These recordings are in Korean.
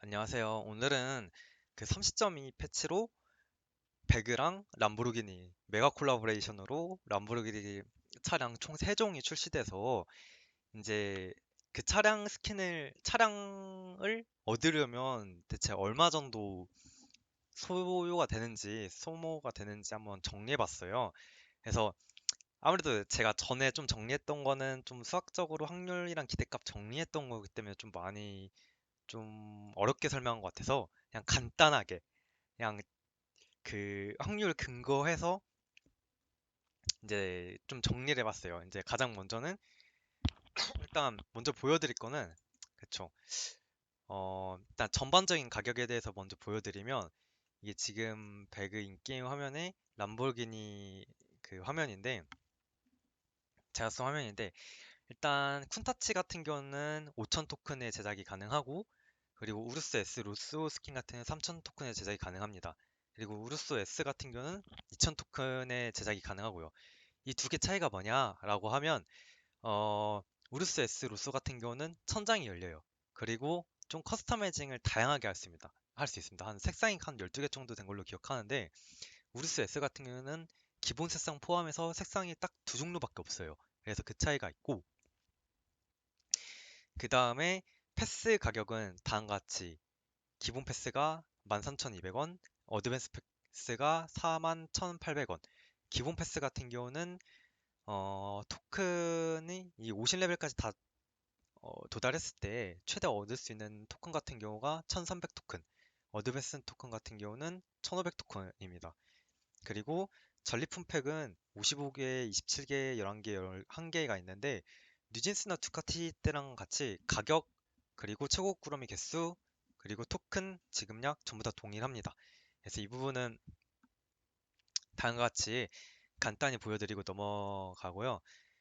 안녕하세요. 오늘은 그 30.2 패치로 배그랑 람보르기니 메가 콜라보레이션으로 람보르기니 차량 총 3종이 출시돼서 이제 그 차량을 얻으려면 대체 얼마 정도 소요가 되는지 소모가 되는지 한번 정리해 봤어요. 그래서 아무래도 제가 전에 좀 정리했던 거는 좀 수학적으로 확률이랑 기대값 정리했던 거기 때문에 좀 많이 좀 어렵게 설명한 것 같아서 그냥 간단하게 그냥 그 확률 근거해서 이제 좀 정리를 해봤어요. 이제 가장 먼저는 일단 먼저 보여드릴 거는 그쵸. 일단 전반적인 가격에 대해서 먼저 보여드리면 이게 지금 배그 인게임 화면에 람보르기니 그 화면인데 제가 쓴 화면인데 일단 쿤타치 같은 경우는 5,000 토큰의 제작이 가능하고 그리고 우르스 S 로스오 스킨 같은 경우는 3,000 토큰의 제작이 가능합니다. 그리고 우르스 S 같은 경우는 2,000 토큰의 제작이 가능하고요. 이 두 개 차이가 뭐냐라고 하면 어, 우르스 S 로쏘 같은 경우는 천장이 열려요. 그리고 좀 커스터마이징을 다양하게 할 수 있습니다. 한 색상이 한 12개 정도 된 걸로 기억하는데 우르스 S 같은 경우는 기본 색상 포함해서 색상이 딱 두 종류밖에 없어요. 그래서 그 차이가 있고 그 다음에 패스 가격은 다음과 같이 기본 패스가 13,200원, 어드밴스 패스가 41,800원. 기본 패스 같은 경우는 토큰이 이 50레벨까지 다 도달했을 때 최대 얻을 수 있는 토큰 같은 경우가 1300 토큰, 어드밴스 토큰 같은 경우는 1500 토큰입니다. 그리고 전리품 팩은 55개, 27개, 11개, 11개가 있는데 뉴진스나 두카티 때랑 같이 가격, 그리고 최고 꾸러미 개수, 그리고 토큰 지급량 전부 다 동일합니다. 그래서 이 부분은 다음과 같이 간단히 보여드리고 넘어가고요.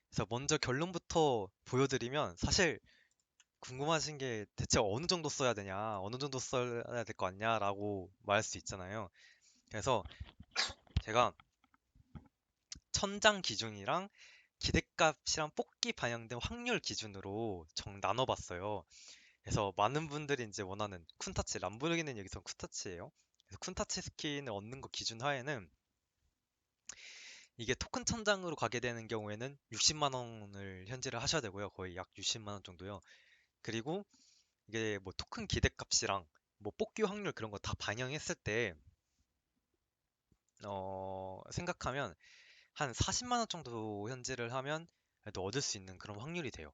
그래서 먼저 결론부터 보여드리면 사실 궁금하신 게 대체 어느 정도 써야 되냐, 어느 정도 써야 될 거 같냐라고 말할 수 있잖아요. 그래서 제가 천장 기준이랑 기대값이랑 뽑기 반영된 확률 기준으로 나눠봤어요. 그래서 많은 분들이 이제 원하는 쿤타치, 람보르기니는 여기서 쿤타치예요. 그래서 쿤타치 스킨을 얻는 거 기준 하에는 이게 토큰 천장으로 가게 되는 경우에는 60만 원을 현질을 하셔야 되고요. 거의 약 60만 원 정도요. 그리고 이게 뭐 토큰 기대값이랑 뭐 뽑기 확률 그런 거 다 반영했을 때 생각하면 한 40만 원 정도 현질을 하면 그래도 얻을 수 있는 그런 확률이 돼요.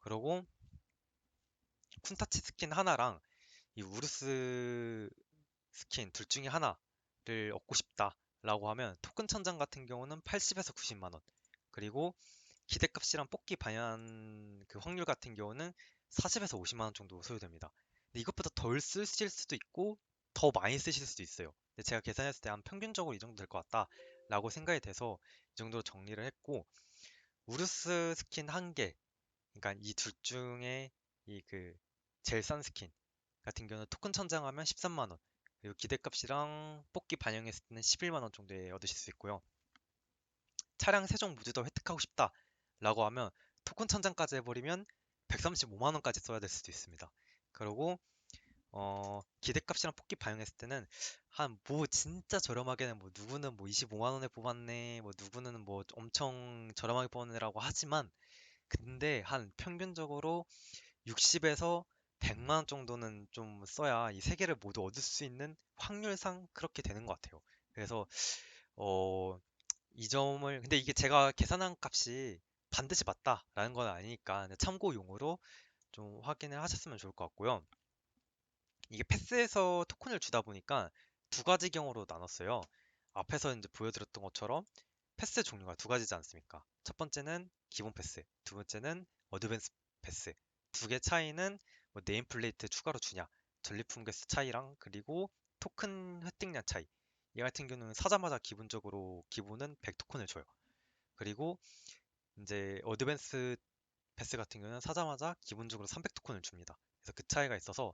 그리고 쿤타치 스킨 하나랑 이 우르스 스킨 둘 중에 하나를 얻고 싶다라고 하면 토큰 천장 같은 경우는 80에서 90만 원. 그리고 기대값이랑 뽑기 반영 그 확률 같은 경우는 40에서 50만 원 정도 소요됩니다. 근데 이것보다 덜 쓰실 수도 있고 더 많이 쓰실 수도 있어요. 근데 제가 계산했을 때 한 평균적으로 이 정도 될 것 같다라고 생각이 돼서 이 정도로 정리를 했고 우르스 스킨 한 개, 그러니까 이 둘 중에 이 그 제일 싼 스킨 같은 경우는 토큰 천장하면 13만 원, 그리고 기대값이랑 뽑기 반영했을 때는 11만 원 정도에 얻으실 수 있고요. 차량 세 종 모두 다 획득하고 싶다라고 하면 토큰 천장까지 해버리면 135만 원까지 써야 될 수도 있습니다. 그리고 기대값이랑 뽑기 반영했을 때는 한 뭐 진짜 저렴하게는 뭐 누구는 뭐 25만 원에 뽑았네, 뭐 누구는 뭐 엄청 저렴하게 뽑았네라고 하지만 근데 한 평균적으로 60에서 100만 원 정도는 좀 써야 이 세 개를 모두 얻을 수 있는 확률상 그렇게 되는 것 같아요. 그래서 어, 이 점을 근데 이게 제가 계산한 값이 반드시 맞다라는 건 아니니까 참고용으로 좀 확인을 하셨으면 좋을 것 같고요. 이게 패스에서 토큰을 주다 보니까 두 가지 경우로 나눴어요. 앞에서 이제 보여드렸던 것처럼 패스 종류가 두 가지지 않습니까? 첫 번째는 기본 패스, 두 번째는 어드밴스 패스. 두 개 차이는 뭐 네임플레이트 추가로 주냐, 전리품 개수 차이랑 그리고 토큰 획득량 차이. 얘 같은 경우는 사자마자 기본적으로 기본은 100토큰을 줘요. 그리고 이제 어드밴스 패스 같은 경우는 사자마자 기본적으로 300토큰을 줍니다. 그래서 그 차이가 있어서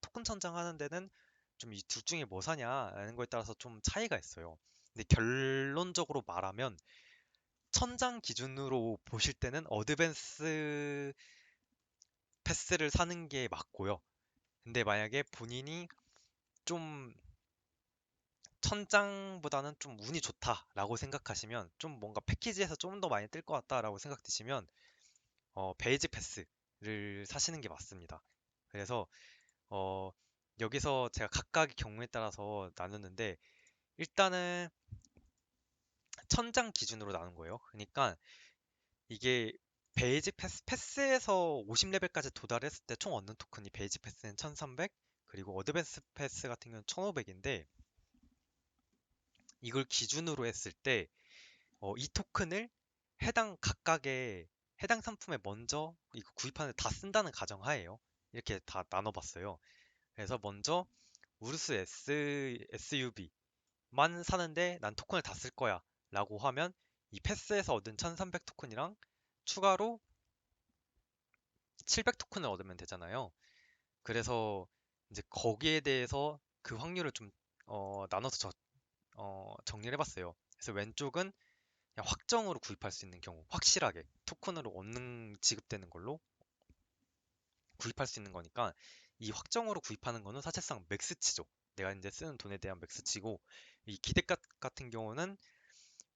토큰 천장 하는 데는 좀 이 둘 중에 뭐 사냐라는 거에 따라서 좀 차이가 있어요. 근데 결론적으로 말하면 천장 기준으로 보실 때는 어드밴스 패스를 사는 게 맞고요. 근데 만약에 본인이 좀 천장보다는 좀 운이 좋다라고 생각하시면, 좀 뭔가 패키지에서 좀 더 많이 뜰 것 같다라고 생각되시면 베이직 패스를 사시는 게 맞습니다. 그래서 어, 여기서 제가 각각의 경우에 따라서 나누는데, 일단은 천장 기준으로 나눈 거예요. 그러니까 이게 베이직 패스에서 50레벨까지 도달했을 때 총 얻는 토큰이, 베이직 패스는 1300, 그리고 어드밴스 패스 같은 경우는 1500인데, 이걸 기준으로 했을 때 이 토큰을 각각의 해당 상품에 먼저 이거 구입하는 데 다 쓴다는 가정하에요. 이렇게 다 나눠봤어요. 그래서 먼저 우르스 SUV만 사는데 난 토큰을 다 쓸 거야 라고 하면, 이 패스에서 얻은 1300 토큰이랑 추가로 700 토큰을 얻으면 되잖아요. 그래서 이제 거기에 대해서 그 확률을 좀 나눠서 정리를 해봤어요. 그래서 왼쪽은 그냥 확정으로 구입할 수 있는 경우, 확실하게 토큰으로 얻는 지급되는 걸로 구입할 수 있는 거니까, 이 확정으로 구입하는 거는 사실상 맥스치죠. 내가 이제 쓰는 돈에 대한 맥스치고, 이 기대값 같은 경우는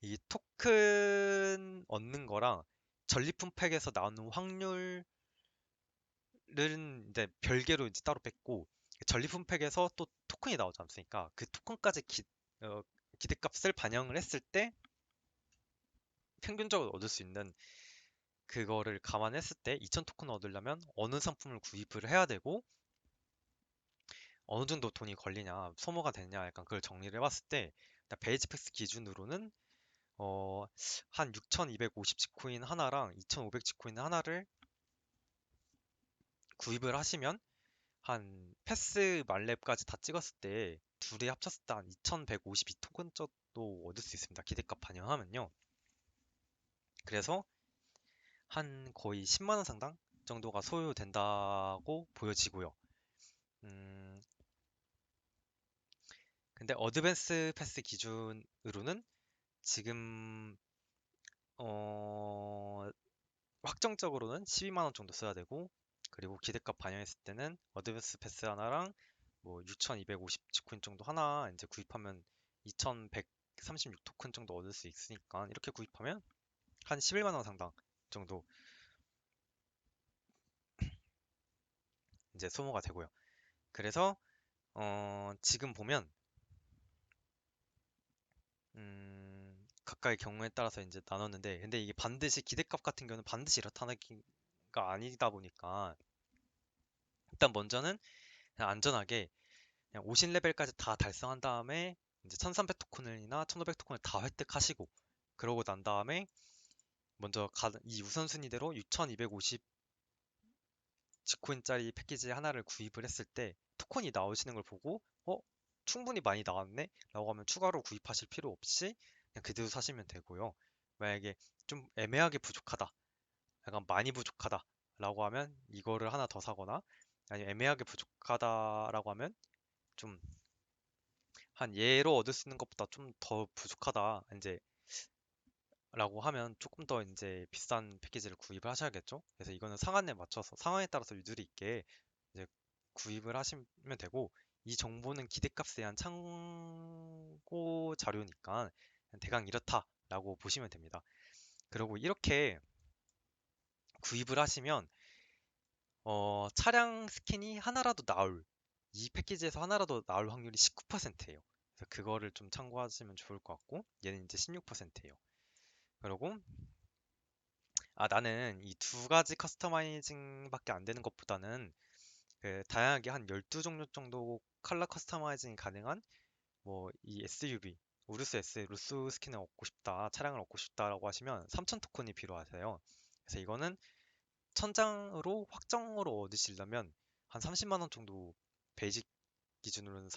이 토큰 얻는 거랑 전리품 팩에서 나오는 확률은 이제 별개로 이제 따로 뺐고, 전리품 팩에서 또 토큰이 나오지 않습니까? 그 토큰까지 기대값을 반영을 했을 때 평균적으로 얻을 수 있는 그거를 감안했을 때, 2000 토큰을 얻으려면 어느 상품을 구입을 해야 되고 어느 정도 돈이 걸리냐, 소모가 되냐, 약간 그걸 정리를 해봤을 때, 일단 베이지팩스 기준으로는 한 6250 지코인 하나랑 2500 지코인 하나를 구입을 하시면, 한 패스 말렙까지 다 찍었을 때 둘이 합쳤을 때 한 2152 토큰 정도 얻을 수 있습니다. 기대값 반영하면요. 그래서 한 거의 10만 원 상당 정도가 소요된다고 보여지고요. 음, 근데 어드밴스 패스 기준으로는 지금 어, 확정적으로는 12만 원 정도 써야 되고, 그리고 기대값 반영했을 때는 어드밴스 패스 하나랑 뭐 6250 지코인 정도 하나 이제 구입하면 2136 토큰 정도 얻을 수 있으니까, 이렇게 구입하면 한 11만 원 상당 정도 이제 소모가 되고요. 그래서 지금 보면 각각의 경우에 따라서 이제 나눴는데, 근데 이게 반드시 기대값 같은 경우는 반드시 이렇다는 가 아니다 보니까, 일단 먼저는 그냥 안전하게 그냥 50레벨까지 다 달성한 다음에 이제 1300 토큰이나 1500 토큰을 다 획득하시고, 그러고 난 다음에 먼저 이 우선순위대로 6250 지코인짜리 패키지 하나를 구입을 했을 때 토큰이 나오시는 걸 보고 충분히 많이 나왔네 라고 하면 추가로 구입하실 필요 없이 그냥 그대로 사시면 되고요. 만약에 좀 애매하게 부족하다, 약간 많이 부족하다 라고 하면 이거를 하나 더 사거나, 아니면 애매하게 부족하다라고 하면 좀 한 얘로 얻을 수 있는 것보다 좀 더 부족하다 이제 라고 하면 조금 더 이제 비싼 패키지를 구입을 하셔야겠죠. 그래서 이거는 상한에 맞춰서, 상황에 따라서 유두리 있게 이제 구입을 하시면 되고, 이 정보는 기대값에 대한 참고 자료니까 그냥 대강 이렇다라고 보시면 됩니다. 그리고 이렇게 구입을 하시면 차량 스킨이 하나라도 나올, 이 패키지에서 하나라도 나올 확률이 19%예요. 그래서 그거를 좀 참고하시면 좋을 것 같고, 얘는 이제 16%예요. 그리고 나는 이 두 가지 커스터마이징밖에 안 되는 것보다는 그 다양하게 한 12종류 정도 컬러 커스터마이징이 가능한 뭐 이 SUV, 우르스 S, 루스 스킨을 얻고 싶다, 차량을 얻고 싶다라고 하시면 3000 토큰이 필요하세요. 그래서 이거는 천장으로 확정으로 얻으시려면 한 30만 원 정도 베이직 기준으로는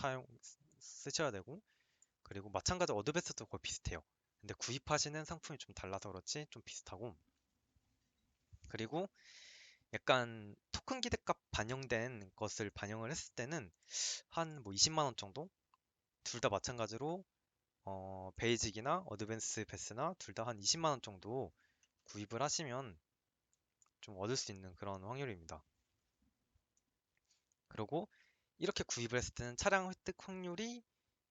쓰셔야 되고, 그리고 마찬가지로 어드밴스도 거의 비슷해요. 근데 구입하시는 상품이 좀 달라서 그렇지 좀 비슷하고, 그리고 약간 토큰 기대값 반영된 것을 반영을 했을 때는 한 뭐 20만 원 정도? 둘 다 마찬가지로 베이직이나 어드밴스 패스나 둘 다 한 20만 원 정도 구입을 하시면 좀 얻을 수 있는 그런 확률입니다. 그리고 이렇게 구입을 했을 때는 차량 획득 확률이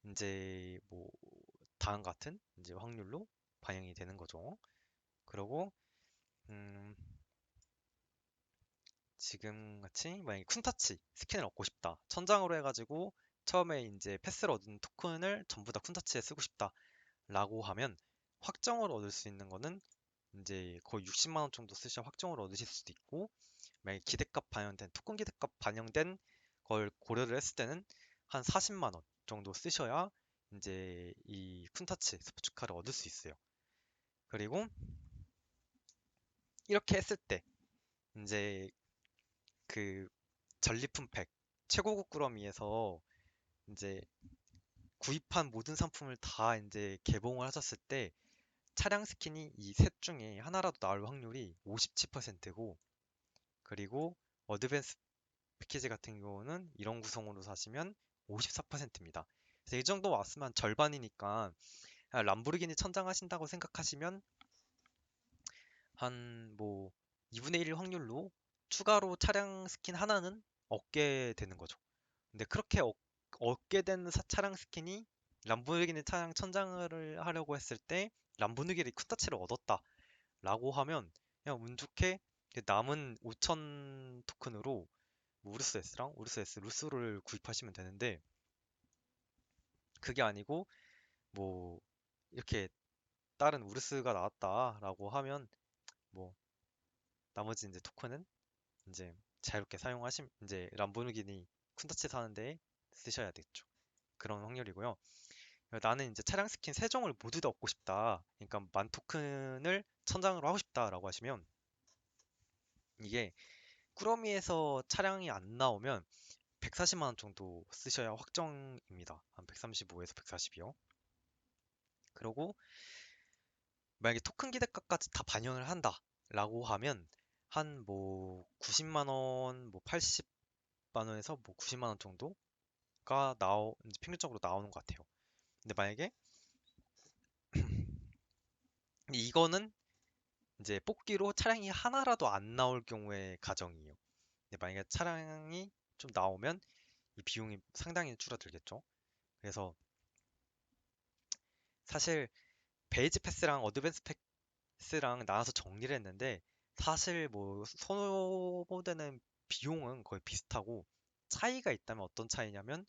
이제 뭐 다음 같은 이제 확률로 반영이 되는 거죠. 그리고 음, 지금 같이 만약에 쿤타치 스킨을 얻고 싶다. 천장으로 해가지고 처음에 이제 패스를 얻은 토큰을 전부 다 쿤타치에 쓰고 싶다라고 하면 확정을 얻을 수 있는 거는 이제 거의 60만 원 정도 쓰셔야 확정을 얻으실 수도 있고, 만약에 기대값 반영된 토큰 기대값 반영된 걸 고려를 했을 때는 한 40만 원 정도 쓰셔야 이제 이 쿤타치 스포츠카를 얻을 수 있어요. 그리고 이렇게 했을 때 이제 그 전리품 팩 최고급 꾸러미에서 이제 구입한 모든 상품을 다 이제 개봉을 하셨을 때 차량 스킨이 이 셋 중에 하나라도 나올 확률이 57%고, 그리고 어드밴스 패키지 같은 경우는 이런 구성으로 사시면 54%입니다. 그래서 이 정도 왔으면 절반이니까 람보르기니 천장하신다고 생각하시면 한 뭐 2분의 1 확률로 추가로 차량 스킨 하나는 얻게 되는 거죠. 근데 그렇게 얻게 된 차량 스킨이 람보르기니 차량 천장을 하려고 했을 때 람보르기니 쿤타치를 얻었다라고 하면 그냥 운 좋게 남은 5,000 토큰으로 뭐 우르스 S랑 우르스 S 루스를 구입하시면 되는데, 그게 아니고 뭐 이렇게 다른 우르스가 나왔다라고 하면 뭐 나머지 이제 토큰은 이제 자유롭게 사용하시면 이제 람보르기니 쿤타치 사는데 쓰셔야 되겠죠. 그런 확률이고요. 나는 이제 차량 스킨 세 종을 모두 다 얻고 싶다. 그러니까 만 토큰을 천장으로 하고 싶다라고 하시면 이게 꾸러미에서 차량이 안 나오면 140만 원 정도 쓰셔야 확정입니다. 한 135에서 140이요. 그리고 만약에 토큰 기대값까지 다 반영을 한다라고 하면 한 뭐 90만 원, 뭐 80만 원에서 뭐 90만 원 정도가 이제 평균적으로 나오는 것 같아요. 근데 만약에 이거는 이제 뽑기로 차량이 하나라도 안 나올 경우의 가정이에요. 근데 만약에 차량이 좀 나오면 이 비용이 상당히 줄어들겠죠. 그래서 사실 베이지 패스랑 어드밴스 패스랑 나눠서 정리를 했는데 사실 뭐 소모되는 비용은 거의 비슷하고, 차이가 있다면 어떤 차이냐면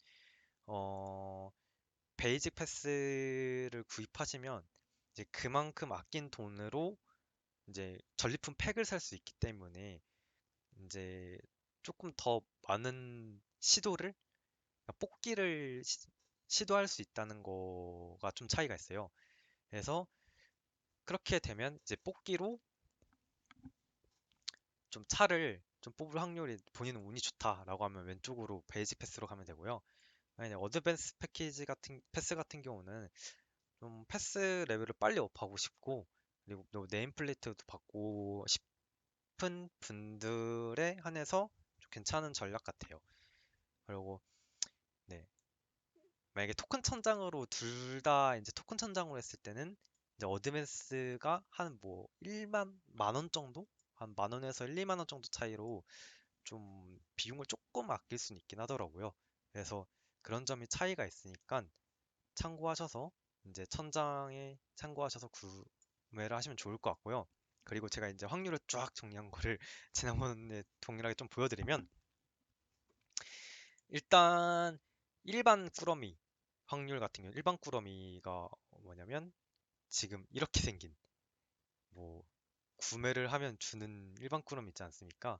어 베이직 패스를 구입하시면 이제 그만큼 아낀 돈으로 이제 전리품 팩을 살 수 있기 때문에 이제 조금 더 많은 그러니까 뽑기를 시도할 수 있다는 거가 좀 차이가 있어요. 그래서 그렇게 되면 이제 뽑기로 좀 차를 좀 뽑을 확률이 본인은 운이 좋다라고 하면 왼쪽으로 베이직 패스로 가면 되고요. 만약에 어드밴스 패스 같은 경우는 좀 패스 레벨을 빨리 업하고 싶고, 그리고 또 네임플레이트도 받고 싶은 분들에 한해서 좀 괜찮은 전략 같아요. 그리고 네, 만약에 토큰 천장으로 둘 다 이제 토큰 천장으로 했을 때는 이제 어드밴스가 한 뭐 1만 만 원 정도? 한 만 원에서 1, 2만 원 정도 차이로 좀 비용을 조금 아낄 수는 있긴 하더라고요. 그래서 그런 점이 차이가 있으니까 참고하셔서 이제 천장에 참고하셔서 구매를 하시면 좋을 것 같고요. 그리고 제가 이제 확률을 쫙 정리한 거를 지난번에 동일하게 좀 보여드리면, 일단 일반 꾸러미 확률 같은 경우 일반 꾸러미가 뭐냐면 지금 이렇게 생긴 뭐 구매를 하면 주는 일반 꾸러미 있지 않습니까?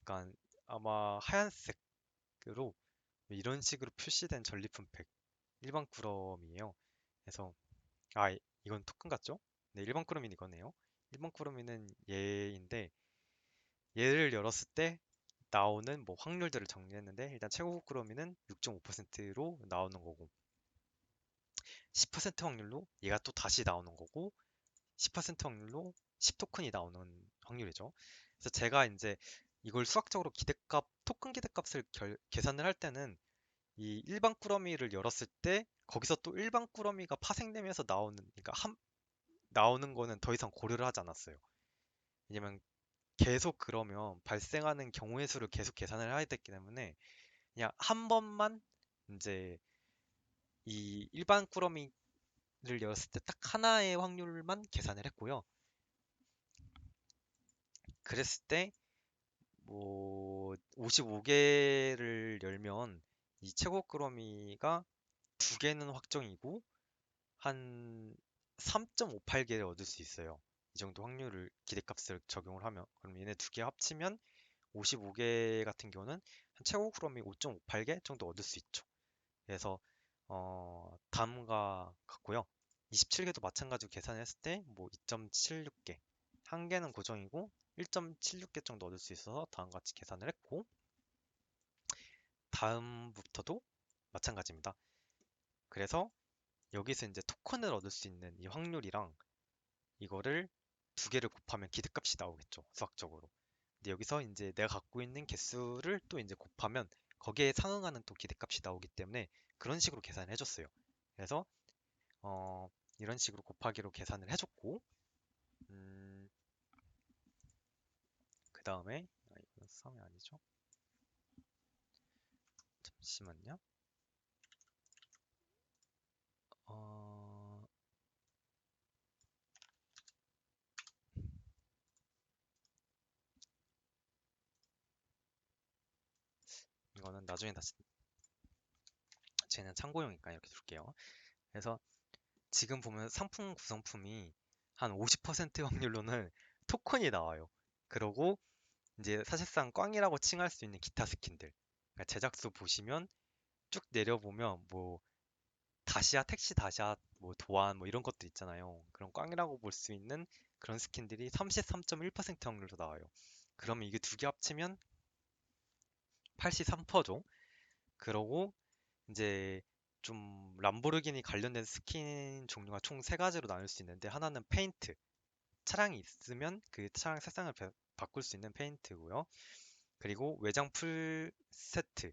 그러니까 아마 하얀색으로 이런 식으로 표시된 전리품 팩 일반 꾸러미예요. 그래서 이건 토큰 같죠? 네, 일반 꾸러미는 이거네요. 일반 꾸러미는 얘인데 얘를 열었을 때 나오는 뭐 확률들을 정리했는데, 일단 최고급 꾸러미는 6.5%로 나오는 거고, 10% 확률로 얘가 또 다시 나오는 거고, 10% 확률로 10토큰이 나오는 확률이죠. 그래서 제가 이제 이걸 수학적으로 토큰 기대값을 계산을 할 때는 이 일반 꾸러미를 열었을 때 거기서 또 일반 꾸러미가 파생되면서 그러니까 나오는 거는 더 이상 고려를 하지 않았어요. 왜냐면 계속 그러면 발생하는 경우의 수를 계속 계산을 해야 되기 때문에 그냥 한 번만 이제 이 일반 꾸러미를 열었을 때 딱 하나의 확률만 계산을 했고요. 그랬을 때 뭐 55개를 열면 이 최고 꾸러미가 두 개는 확정이고 한 3.58개를 얻을 수 있어요. 이 정도 확률을 기대값을 적용을 하면 그럼 얘네 두 개 합치면 55개 같은 경우는 한 최고 꾸러미 5.58개 정도 얻을 수 있죠. 그래서 다음과 같고요. 27개도 마찬가지로 계산했을 때 뭐 2.76개 한 개는 고정이고 1.76개 정도 얻을 수 있어서 다음과 같이 계산을 했고 다음부터도 마찬가지입니다. 그래서 여기서 이제 토큰을 얻을 수 있는 이 확률이랑 이거를 두 개를 곱하면 기대값이 나오겠죠. 수학적으로. 근데 여기서 이제 내가 갖고 있는 개수를 또 이제 곱하면 거기에 상응하는 또 기대값이 나오기 때문에 그런 식으로 계산을 해줬어요. 그래서 어, 이런 식으로 곱하기로 계산을 해줬고 그 다음에 이건 수성이 아니죠? 잠시만요. 어, 이거는 나중에 다시 쟤는 참고용이니까 이렇게 둘게요. 그래서 지금 보면 상품 구성품이 한 50% 확률로는 토큰이 나와요. 그러고 이제 사실상 꽝이라고 칭할 수 있는 기타 스킨들. 그러니까 제작소 보시면 쭉 내려보면 뭐 다시아, 택시 다시아, 뭐 도안 뭐 이런 것들 있잖아요. 그런 꽝이라고 볼 수 있는 그런 스킨들이 33.1% 확률로 나와요. 그러면 이게 두 개 합치면 83%죠. 그러고 이제 좀 람보르기니 관련된 스킨 종류가 총 세 가지로 나눌 수 있는데 하나는 페인트, 차량이 있으면 그 차량 색상을 바꿀 수 있는 페인트고요. 그리고 외장 풀 세트,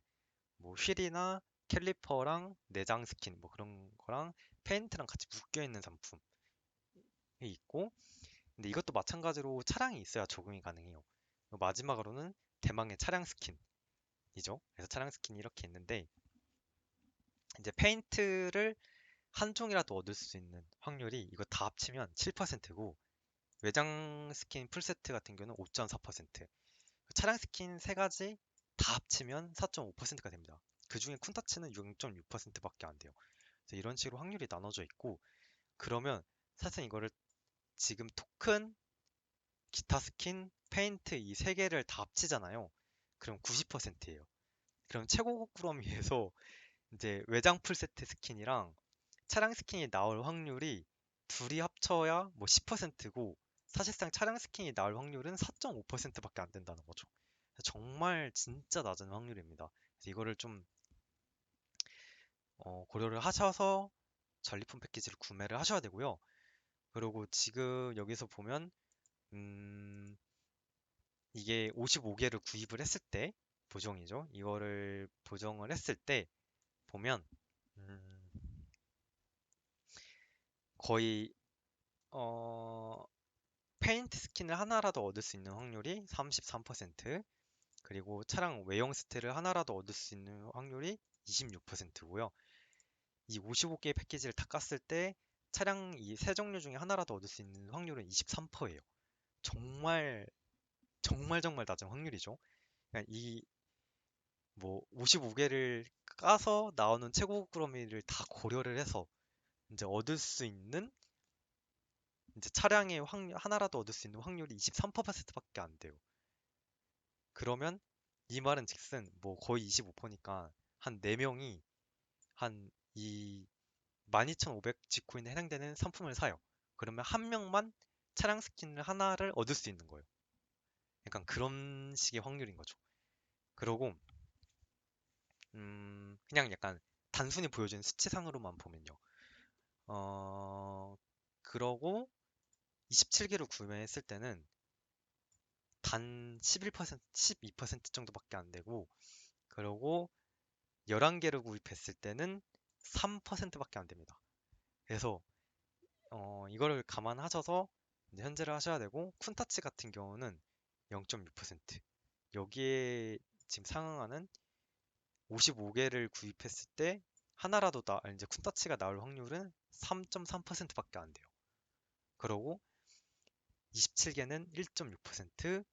뭐 휠이나 캘리퍼랑 내장 스킨 뭐 그런 거랑 페인트랑 같이 묶여 있는 상품이 있고, 근데 이것도 마찬가지로 차량이 있어야 적용이 가능해요. 마지막으로는 대망의 차량 스킨이죠. 그래서 차량 스킨이 이렇게 있는데 이제 페인트를 한 종이라도 얻을 수 있는 확률이 이거 다 합치면 7%고 외장 스킨 풀세트 같은 경우는 5.4%, 차량 스킨 세 가지 다 합치면 4.5%가 됩니다. 그 중에 쿤타치는 0.6%밖에 안 돼요. 그래서 이런 식으로 확률이 나눠져 있고 그러면 사실 이거를 지금 토큰, 기타 스킨, 페인트 이 세 개를 다 합치잖아요. 그럼 90%예요. 그럼 최고급 꾸러미에서 이제 외장 풀세트 스킨이랑 차량 스킨이 나올 확률이 둘이 합쳐야 뭐 10%고 사실상 차량 스킨이 나올 확률은 4.5%밖에 안 된다는 거죠. 정말 진짜 낮은 확률입니다. 그래서 이거를 좀 고려를 하셔서 전리품 패키지를 구매를 하셔야 되고요. 그리고 지금 여기서 보면 음, 이게 55개를 구입을 했을 때 보정이죠. 이거를 보정을 했을 때 보면 음, 거의 어, 페인트 스킨을 하나라도 얻을 수 있는 확률이 33%, 그리고 차량 외형 스틸을 하나라도 얻을 수 있는 확률이 26%고요. 이 55개의 패키지를 다 깠을 때 차량 이 세 종류 중에 하나라도 얻을 수 있는 확률은 23%예요. 정말 정말 정말 낮은 확률이죠. 그냥 이 뭐 55개를 까서 나오는 최고 꾸러미를 다 고려를 해서 이제 얻을 수 있는 이제 차량의 확률 하나라도 얻을 수 있는 확률이 23%밖에 안 돼요. 그러면 이 말은 즉슨 뭐 거의 25%니까 한 4명이 한 이 12,500 지코인에 해당되는 상품을 사요. 그러면 한 명만 차량 스킨을 하나를 얻을 수 있는 거예요. 약간 그런 식의 확률인 거죠. 그러고 그냥 약간 단순히 보여주는 수치상으로만 보면요. 그러고 27개를 구매했을 때는 단 11%, 12% 정도밖에 안 되고, 그러고 11개를 구입했을 때는 3%밖에 안 됩니다. 그래서 이거를 감안하셔서 이제 현질을 하셔야 되고, 쿤타치 같은 경우는 0.6%, 여기에 지금 상응하는 55개를 구입했을 때 하나라도 이제 쿤타치가 나올 확률은 3.3%밖에 안 돼요. 그러고 27개는 1.6%,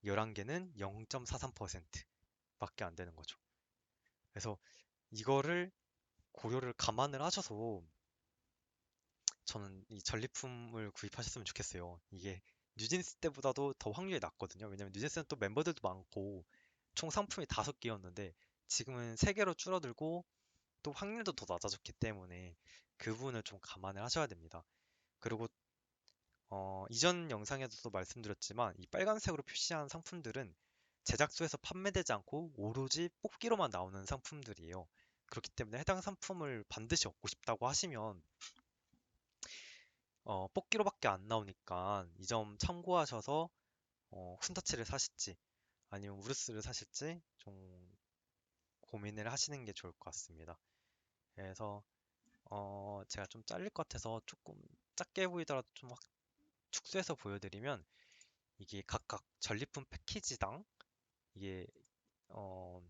11개는 0.43%밖에 안 되는 거죠. 그래서 이거를 고려를 감안을 하셔서 저는 이 전리품을 구입하셨으면 좋겠어요. 이게 뉴진스 때보다도 더 확률이 낮거든요. 왜냐면 뉴진스는 또 멤버들도 많고 총 상품이 5개였는데 지금은 3개로 줄어들고 또 확률도 더 낮아졌기 때문에 그 부분을 좀 감안을 하셔야 됩니다. 그리고 이전 영상에서도 말씀드렸지만 이 빨간색으로 표시한 상품들은 제작소에서 판매되지 않고 오로지 뽑기로만 나오는 상품들이에요. 그렇기 때문에 해당 상품을 반드시 얻고 싶다고 하시면 뽑기로밖에 안 나오니까 이 점 참고하셔서 쿤타치를 사실지 아니면 우르스를 사실지 좀 고민을 하시는 게 좋을 것 같습니다. 그래서 제가 좀 잘릴 것 같아서 조금 작게 보이더라도 좀 축소해서 보여드리면 이게 각각 전리품 패키지당 이게 어,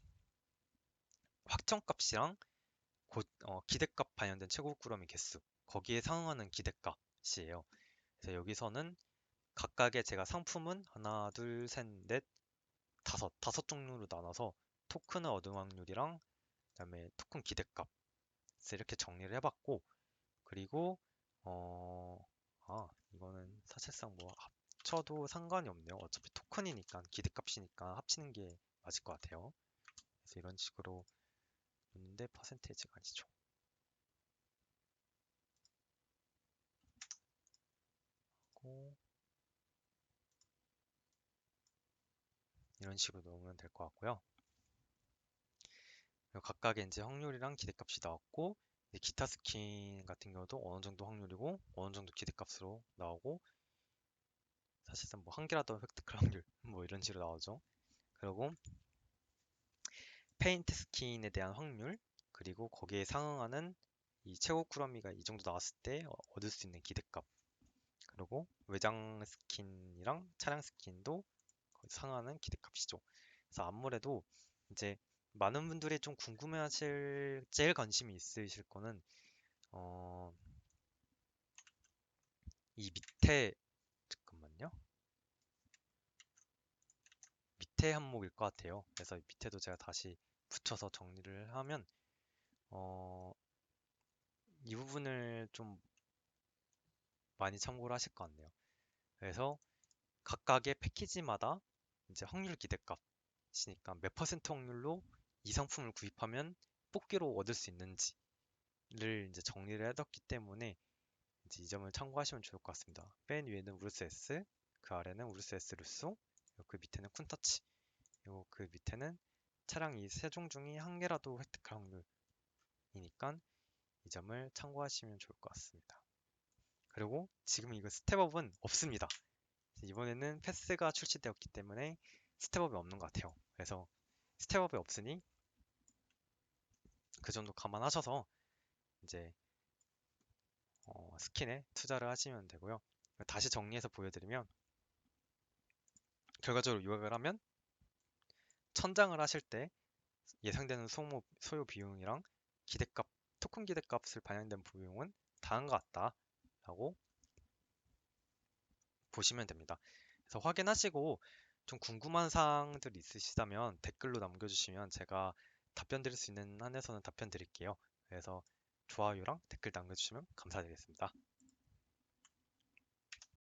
확정값이랑 기대값 반영된 최고 꾸러미 개수 거기에 상응하는 기대값이에요. 그래서 여기서는 각각의 제가 상품은 하나, 둘, 셋, 넷, 다섯 종류로 나눠서 토큰을 얻은 확률이랑 그다음에 토큰 기대값을 이렇게 정리를 해봤고 그리고 어, 이거는 사실상 뭐 합쳐도 상관이 없네요. 어차피 토큰이니까 기대값이니까 합치는 게 맞을 것 같아요. 그래서 이런 식으로 놓는데 퍼센테이지가 아니죠. 고 이런 식으로 넣으면 될 것 같고요. 그리고 각각의 이제 확률이랑 기대값이 나왔고 이제 기타 스킨 같은 경우도 어느 정도 확률이고 어느 정도 기대값으로 나오고 사실상 뭐 한 개라도 획득할 확률 뭐 이런 식으로 나오죠. 그리고 페인트 스킨에 대한 확률 그리고 거기에 상응하는 이 최고 꾸러미가 이 정도 나왔을 때 얻을 수 있는 기대값 그리고 외장 스킨이랑 차량 스킨도 상하는 기대값이죠. 그래서 아무래도 이제 많은 분들이 좀 궁금해하실 제일 관심이 있으실 거는 어, 이 밑에 잠깐만요. 밑에 항목일 것 같아요. 그래서 밑에도 제가 다시 붙여서 정리를 하면 어, 이 부분을 좀 많이 참고를 하실 것 같네요. 그래서 각각의 패키지마다 이제 확률 기대값이니까 몇 퍼센트 확률로 이 상품을 구입하면 뽑기로 얻을 수 있는지를 이제 정리를 해뒀기 때문에 이제 이 점을 참고하시면 좋을 것 같습니다. 맨 위에는 우르스 S, 그 아래는 우르스 S 루소, 그리고 그 밑에는 쿤타치, 그리고 그 밑에는 차량 이 세 종 중에 한 개라도 획득할 확률이니까 이 점을 참고하시면 좋을 것 같습니다. 그리고 지금 이거 스텝업은 없습니다. 이번에는 패스가 출시되었기 때문에 스텝업이 없는 것 같아요. 그래서 스텝업이 없으니 그 정도 감안하셔서 이제 스킨에 투자를 하시면 되고요. 다시 정리해서 보여드리면 결과적으로 요약을 하면 천장을 하실 때 예상되는 소요 비용이랑 기대값, 토큰 기대값을 반영된 비용은 다음과 같다라고 보시면 됩니다. 그래서 확인하시고 좀 궁금한 사항들 있으시다면 댓글로 남겨주시면 제가 답변 드릴 수 있는 한에서는 답변 드릴게요. 그래서 좋아요랑 댓글 남겨주시면 감사드리겠습니다.